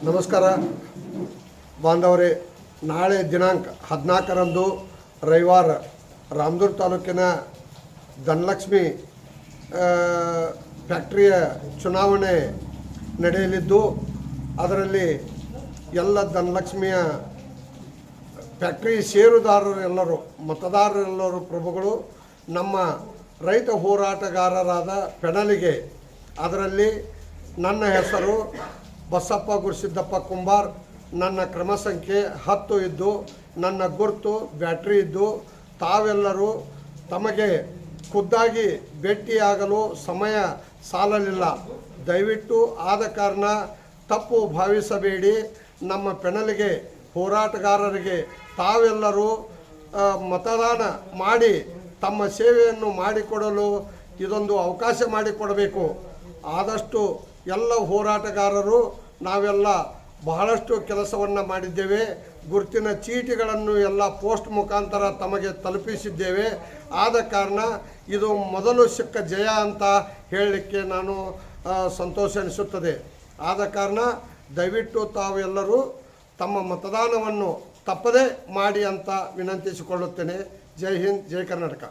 ನಮಸ್ಕಾರ ಬಾಂಧವರೇ, ನಾಳೆ ದಿನಾಂಕ 14ರಂದು ರವಿವಾರ ರಾಮದುರ್ಗ ತಾಲೂಕಿನ ಧನಲಕ್ಷ್ಮಿ ಫ್ಯಾಕ್ಟರಿಯ ಚುನಾವಣೆ ನಡೆಯಲಿದ್ದು, ಅದರಲ್ಲಿ ಎಲ್ಲ ಧನಲಕ್ಷ್ಮಿಯ ಫ್ಯಾಕ್ಟರಿ ಷೇರುದಾರರೆಲ್ಲರೂ, ಮತದಾರರೆಲ್ಲರೂ ಪ್ರಭುಗಳು ನಮ್ಮ ರೈತ ಹೋರಾಟಗಾರರಾದ ಪೆಣಲಿಗೆ. ಅದರಲ್ಲಿ ನನ್ನ ಹೆಸರು ಬಸಪ್ಪ ಗುರುಸಿದ್ದಪ್ಪ ಕುಂಬಾರ್, ನನ್ನ ಕ್ರಮ ಸಂಖ್ಯೆ 10 ಇದ್ದು, ನನ್ನ ಗುರುತು ಬ್ಯಾಟ್ರಿ ಇದ್ದು, ತಾವೆಲ್ಲರೂ ತಮಗೆ ಖುದ್ದಾಗಿ ಭೇಟಿಯಾಗಲು ಸಮಯ ಸಾಲಲಿಲ್ಲ. ದಯವಿಟ್ಟು ಆದ ಕಾರಣ ತಪ್ಪು ಭಾವಿಸಬೇಡಿ. ನಮ್ಮ ಪೆಣಲಿಗೆ ಹೋರಾಟಗಾರರಿಗೆ ತಾವೆಲ್ಲರೂ ಮತದಾನ ಮಾಡಿ ತಮ್ಮ ಸೇವೆಯನ್ನು ಮಾಡಿಕೊಡಲು ಇದೊಂದು ಅವಕಾಶ ಮಾಡಿಕೊಡಬೇಕು. ಆದಷ್ಟು ಎಲ್ಲ ಹೋರಾಟಗಾರರು ನಾವೆಲ್ಲ ಬಹಳಷ್ಟು ಕೆಲಸವನ್ನು ಮಾಡಿದ್ದೇವೆ. ಗುರುತಿನ ಚೀಟಿಗಳನ್ನು ಎಲ್ಲ ಪೋಸ್ಟ್ ಮುಖಾಂತರ ತಮಗೆ ತಲುಪಿಸಿದ್ದೇವೆ. ಆದ ಕಾರಣ ಇದು ಮೊದಲು ಸಿಕ್ಕ ಜಯ ಅಂತ ಹೇಳಲಿಕ್ಕೆ ನಾನು ಸಂತೋಷ ಅನಿಸುತ್ತದೆ. ಆದ ಕಾರಣ ದಯವಿಟ್ಟು ತಾವೆಲ್ಲರೂ ತಮ್ಮ ಮತದಾನವನ್ನು ತಪ್ಪದೇ ಮಾಡಿ ಅಂತ ವಿನಂತಿಸಿಕೊಳ್ಳುತ್ತೇನೆ. ಜೈ ಹಿಂದ್, ಜೈ ಕರ್ನಾಟಕ.